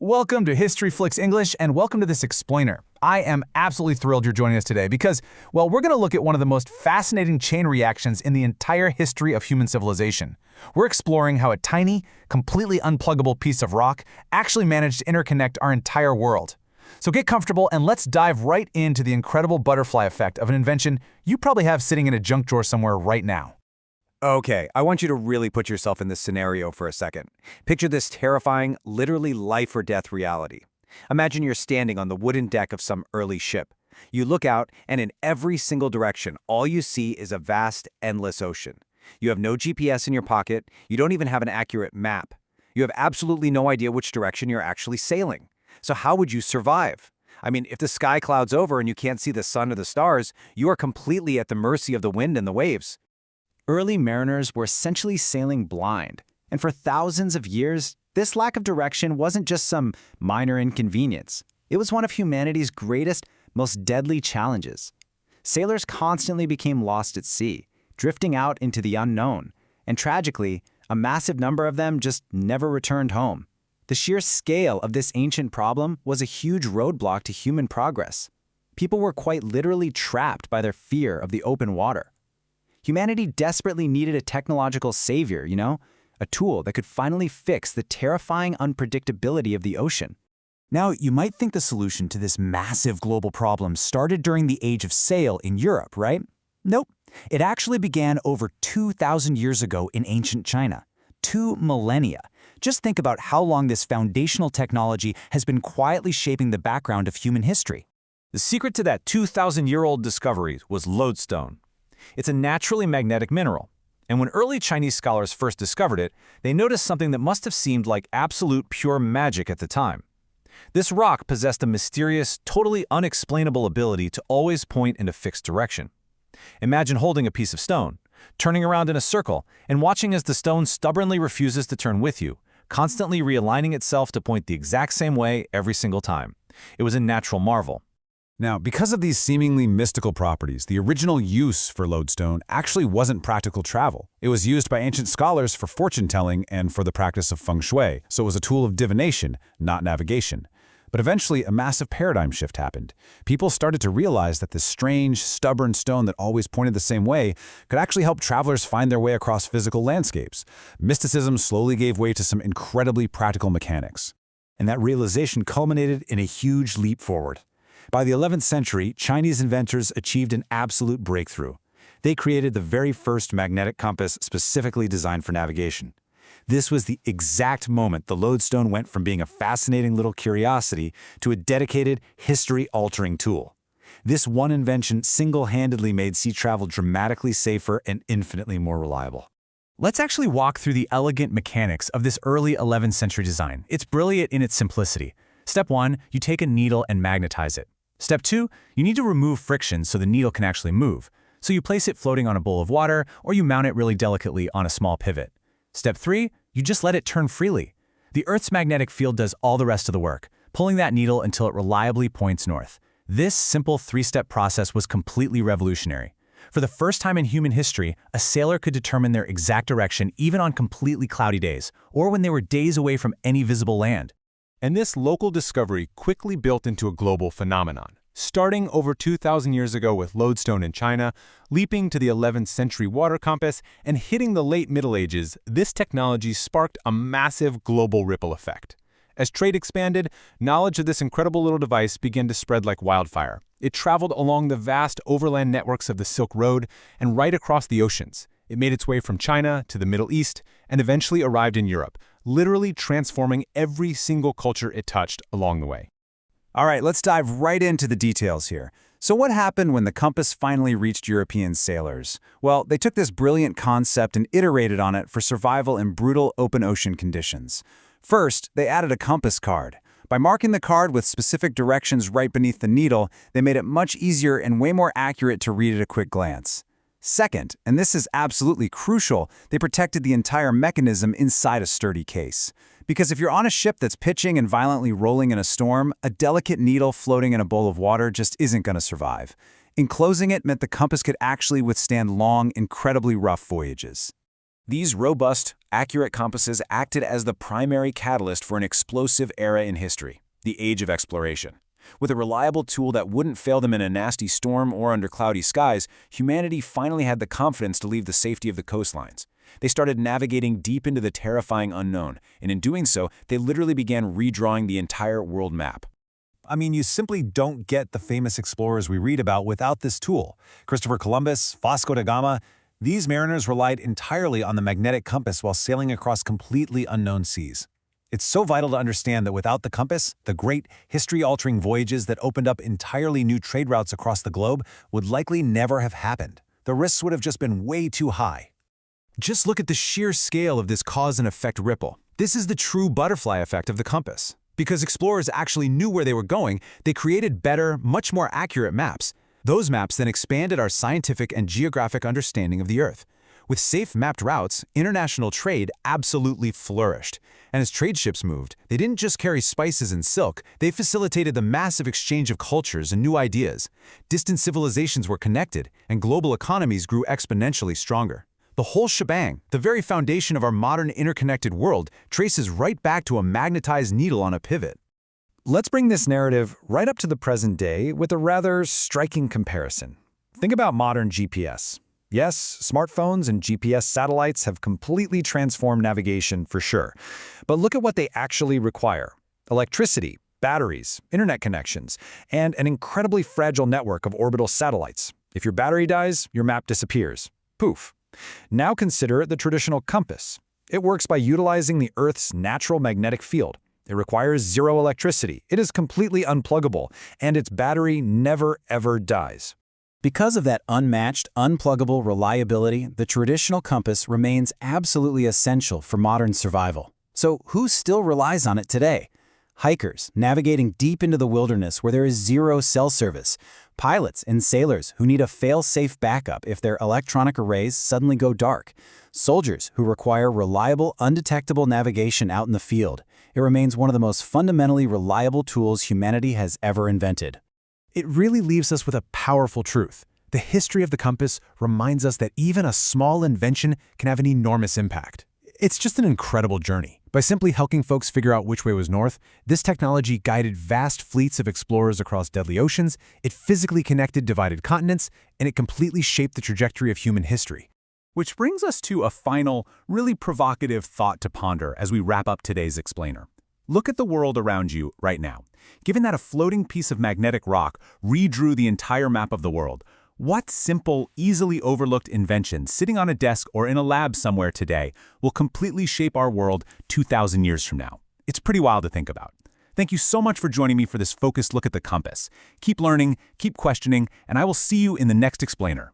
Welcome to HistoryFlix English, and welcome to this explainer. I am absolutely thrilled you're joining us today because, well, we're going to look at one of the most fascinating chain reactions in the entire history of human civilization. We're exploring how a tiny, completely unpluggable piece of rock actually managed to interconnect our entire world. So get comfortable and let's dive right into the incredible butterfly effect of an invention you probably have sitting in a junk drawer somewhere right now. Okay, I want you to really put yourself in this scenario for a second. Picture this terrifying, literally life or death reality. Imagine you're standing on the wooden deck of some early ship. You look out, and in every single direction, all you see is a vast, endless ocean. You have no GPS in your pocket. You don't even have an accurate map. You have absolutely no idea which direction you're actually sailing. So how would you survive? I mean, if the sky clouds over and you can't see the sun or the stars, you are completely at the mercy of the wind and the waves. Early mariners were essentially sailing blind, and for thousands of years, this lack of direction wasn't just some minor inconvenience. It was one of humanity's greatest, most deadly challenges. Sailors constantly became lost at sea, drifting out into the unknown, and tragically, a massive number of them just never returned home. The sheer scale of this ancient problem was a huge roadblock to human progress. People were quite literally trapped by their fear of the open water. Humanity desperately needed a technological savior, a tool that could finally fix the terrifying unpredictability of the ocean. Now, you might think the solution to this massive global problem started during the age of sail in Europe, right? Nope. It actually began over 2,000 years ago in ancient China. 2 millennia. Just think about how long this foundational technology has been quietly shaping the background of human history. The secret to that 2,000-year-old discovery was lodestone. It's a naturally magnetic mineral, and when early Chinese scholars first discovered it, they noticed something that must have seemed like absolute pure magic at the time. This rock possessed a mysterious, totally unexplainable ability to always point in a fixed direction. Imagine holding a piece of stone, turning around in a circle, and watching as the stone stubbornly refuses to turn with you, constantly realigning itself to point the exact same way every single time. It was a natural marvel. Now, because of these seemingly mystical properties, the original use for lodestone actually wasn't practical travel. It was used by ancient scholars for fortune-telling and for the practice of feng shui, so it was a tool of divination, not navigation. But eventually, a massive paradigm shift happened. People started to realize that this strange, stubborn stone that always pointed the same way could actually help travelers find their way across physical landscapes. Mysticism slowly gave way to some incredibly practical mechanics. And that realization culminated in a huge leap forward. By the 11th century, Chinese inventors achieved an absolute breakthrough. They created the very first magnetic compass specifically designed for navigation. This was the exact moment the lodestone went from being a fascinating little curiosity to a dedicated, history-altering tool. This one invention single-handedly made sea travel dramatically safer and infinitely more reliable. Let's actually walk through the elegant mechanics of this early 11th century design. It's brilliant in its simplicity. Step 1, you take a needle and magnetize it. Step 2, you need to remove friction so the needle can actually move. So you place it floating on a bowl of water, or you mount it really delicately on a small pivot. Step 3, you just let it turn freely. The Earth's magnetic field does all the rest of the work, pulling that needle until it reliably points north. This simple 3-step process was completely revolutionary. For the first time in human history, a sailor could determine their exact direction even on completely cloudy days, or when they were days away from any visible land. And this local discovery quickly built into a global phenomenon, starting over 2,000 years ago with lodestone in China, leaping to the 11th century water compass, and hitting the late Middle Ages. This technology sparked a massive global ripple effect. As trade expanded, knowledge of this incredible little device began to spread like wildfire. It traveled along the vast overland networks of the Silk Road and right across the oceans. It made its way from China to the Middle East and eventually arrived in Europe, literally transforming every single culture it touched along the way. All right, let's dive right into the details here. So what happened when the compass finally reached European sailors? Well, they took this brilliant concept and iterated on it for survival in brutal open ocean conditions. First, they added a compass card. By marking the card with specific directions right beneath the needle, they made it much easier and way more accurate to read at a quick glance. Second, and this is absolutely crucial, they protected the entire mechanism inside a sturdy case. Because if you're on a ship that's pitching and violently rolling in a storm, a delicate needle floating in a bowl of water just isn't going to survive. Enclosing it meant the compass could actually withstand long, incredibly rough voyages. These robust, accurate compasses acted as the primary catalyst for an explosive era in history, the Age of Exploration. With a reliable tool that wouldn't fail them in a nasty storm or under cloudy skies, humanity finally had the confidence to leave the safety of the coastlines. They started navigating deep into the terrifying unknown, and in doing so, they literally began redrawing the entire world map. I mean, you simply don't get the famous explorers we read about without this tool. Christopher Columbus, Vasco da Gama, these mariners relied entirely on the magnetic compass while sailing across completely unknown seas. It's so vital to understand that without the compass, the great, history-altering voyages that opened up entirely new trade routes across the globe would likely never have happened. The risks would have just been way too high. Just look at the sheer scale of this cause and effect ripple. This is the true butterfly effect of the compass. Because explorers actually knew where they were going, they created better, much more accurate maps. Those maps then expanded our scientific and geographic understanding of the Earth. With safe mapped routes, international trade absolutely flourished. And as trade ships moved, they didn't just carry spices and silk, they facilitated the massive exchange of cultures and new ideas. Distant civilizations were connected, and global economies grew exponentially stronger. The whole shebang, the very foundation of our modern interconnected world, traces right back to a magnetized needle on a pivot. Let's bring this narrative right up to the present day with a rather striking comparison. Think about modern GPS. Yes, smartphones and GPS satellites have completely transformed navigation for sure. But look at what they actually require: electricity, batteries, internet connections, and an incredibly fragile network of orbital satellites. If your battery dies, your map disappears. Poof. Now consider the traditional compass. It works by utilizing the Earth's natural magnetic field. It requires zero electricity. It is completely unpluggable, and its battery never ever dies. Because of that unmatched, unpluggable reliability, the traditional compass remains absolutely essential for modern survival. So who still relies on it today? Hikers navigating deep into the wilderness where there is zero cell service. Pilots and sailors who need a fail-safe backup if their electronic arrays suddenly go dark. Soldiers who require reliable, undetectable navigation out in the field. It remains one of the most fundamentally reliable tools humanity has ever invented. It really leaves us with a powerful truth. The history of the compass reminds us that even a small invention can have an enormous impact. It's just an incredible journey. By simply helping folks figure out which way was north, this technology guided vast fleets of explorers across deadly oceans, it physically connected divided continents, and it completely shaped the trajectory of human history. Which brings us to a final, really provocative thought to ponder as we wrap up today's explainer. Look at the world around you right now. Given that a floating piece of magnetic rock redrew the entire map of the world, what simple, easily overlooked invention sitting on a desk or in a lab somewhere today will completely shape our world 2,000 years from now? It's pretty wild to think about. Thank you so much for joining me for this focused look at the compass. Keep learning, keep questioning, and I will see you in the next explainer.